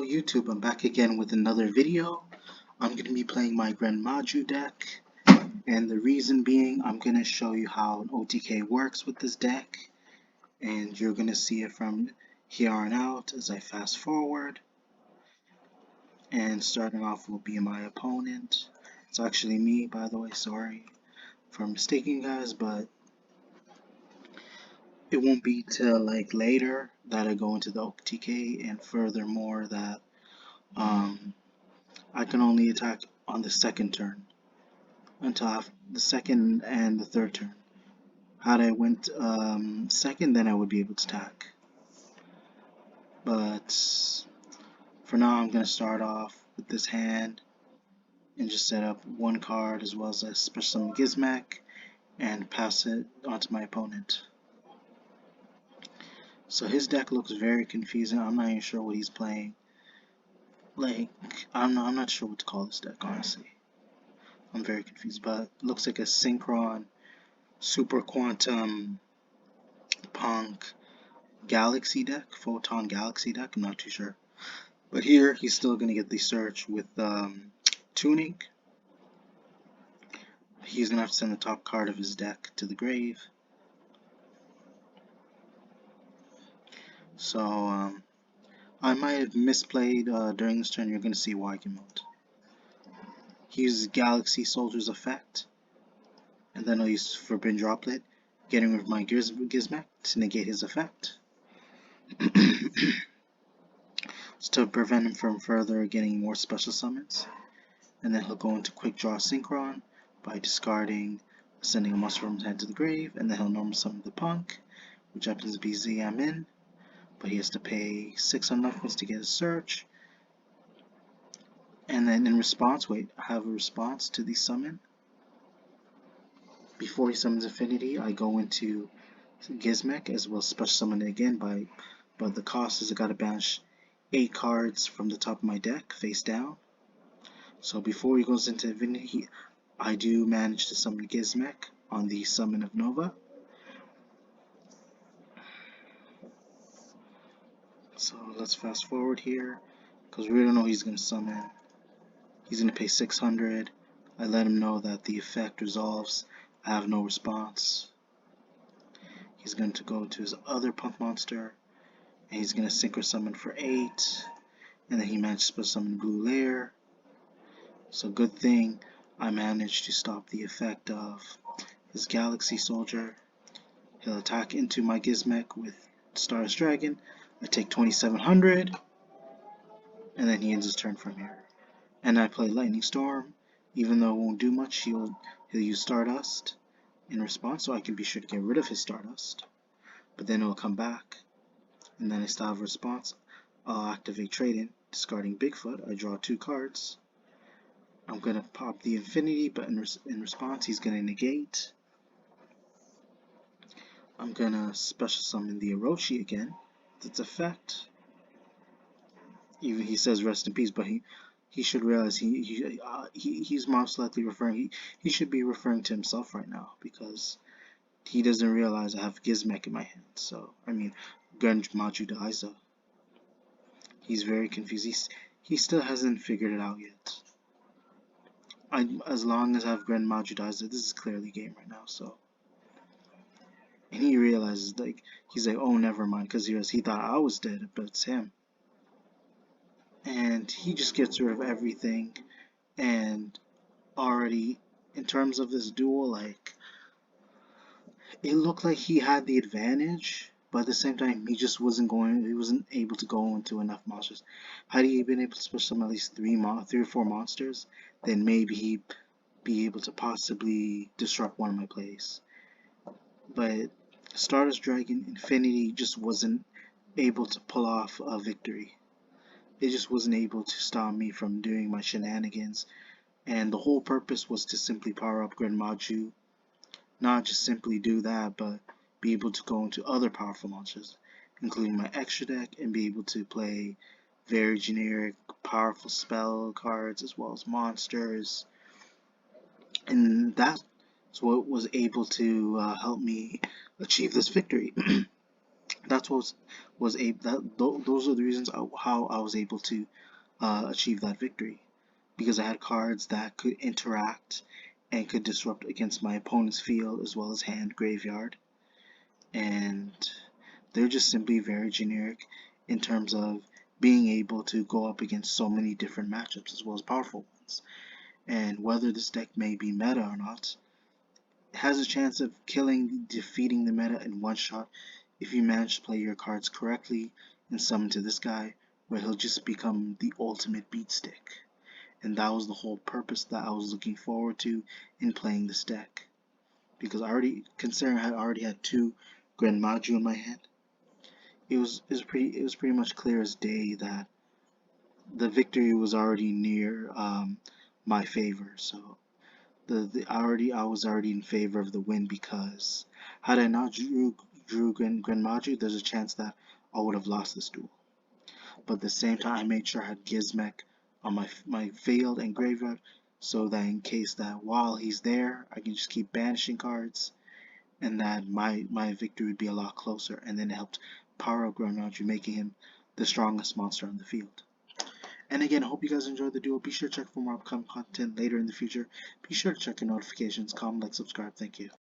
YouTube, I'm back again with another video. I'm going to be playing my Gren Maju deck, and the reason being I'm going to show you how an OTK works with this deck, and you're going to see it from here on out as I fast forward. And starting off will be my opponent. It's actually me, by the way, sorry for mistaking guys, but it won't be till like later that I go into the OTK, and furthermore that I can only attack on the second turn until the second and the third turn. Had I went second, then I would be able to attack. But for now, I'm going to start off with this hand and just set up one card as well as a special summon Gizmek and pass it onto my opponent. So his deck looks very confusing. I'm not even sure what he's playing. Like, I'm not sure what to call this deck, honestly. I'm very confused, but it looks like a Synchron Super Quantum Punk Galaxy deck, Photon Galaxy deck, I'm not too sure. But here, he's still going to get the search with tuning. He's going to have to send the top card of his deck to the grave. So, I might have misplayed during this turn. You're going to see why in a moment. He uses Galaxy Soldier's effect, and then I'll use Forbidden Droplet, getting rid of my Gizmek to negate his effect. To prevent him from further getting more special summons. And then he'll go into Quick Draw Synchron by discarding, sending a monster from his hand to the grave, and then he'll normal summon the Punk, which happens to be Ziamin, but he has to pay 6 life points to get a search. And then in response, I have a response to the summon. Before he summons Infinity, I go into Gizmek as well as special summon it again but the cost is I gotta banish 8 cards from the top of my deck face down. So before he goes into Infinity, I do manage to summon Gizmek on the summon of Nova. So let's fast forward here because we don't know he's going to summon. He's going to pay 600. I let him know that the effect resolves. I have no response. He's going to go to his other Punk monster, and he's going to Synchro Summon for 8, and then he managed to summon Blue Lair. So good thing I managed to stop the effect of his Galaxy Soldier. He'll attack into my Gizmek with Stardust Dragon. I take 2700, and then he ends his turn from here. And I play Lightning Storm. Even though it won't do much, he'll use Stardust in response, so I can be sure to get rid of his Stardust. But then it'll come back, and then I still have a response. I'll activate Trade-In, discarding Bigfoot. I draw 2 cards. I'm going to pop the Infinity, but in response, he's going to negate. I'm going to special summon the Orochi again. Its effect. Even he says rest in peace, but he should realize he's most likely referring. He should be referring to himself right now because he doesn't realize I have Gizmek in my hand. So I mean, Gren Maju OTK. He's very confused. He still hasn't figured it out yet. As long as I have Gren Maju OTK, this is clearly game right now. So. And he realizes, like, he's like, oh, never mind, because he thought I was dead, but it's him. And he just gets rid of everything. And already, in terms of this duel, like, it looked like he had the advantage, but at the same time, he wasn't able to go into enough monsters. Had he been able to push some at least 3 or 4 monsters, then maybe he'd be able to possibly disrupt one of my plays. But Stardust Dragon Infinity just wasn't able to pull off a victory. It just wasn't able to stop me from doing my shenanigans. And the whole purpose was to simply power up Gren Maju. Not just simply do that, but be able to go into other powerful monsters, including my extra deck, and be able to play very generic, powerful spell cards as well as monsters. And that's what was able to help me achieve this victory. That's what was a that those are the reasons how I was able to achieve that victory, because I had cards that could interact and could disrupt against my opponent's field as well as hand graveyard, and they're just simply very generic in terms of being able to go up against so many different matchups as well as powerful ones. And whether this deck may be meta or not, it has a chance of defeating the meta in one shot if you manage to play your cards correctly and summon to this guy, where he'll just become the ultimate beat stick. And that was the whole purpose that I was looking forward to in playing this deck. Because considering I already had two Gren Maju in my hand, it was pretty much clear as day that the victory was already near my favor. So I was already in favor of the win, because had I not drew Gren Maju, there's a chance that I would have lost this duel. But at the same time, I made sure I had Gizmek on my field and graveyard, so that in case that while he's there, I can just keep banishing cards, and that my victory would be a lot closer. And then it helped power up Gren Maju, making him the strongest monster on the field. And again, I hope you guys enjoyed the duel. Be sure to check for more upcoming content later in the future. Be sure to check your notifications, comment, like, subscribe. Thank you.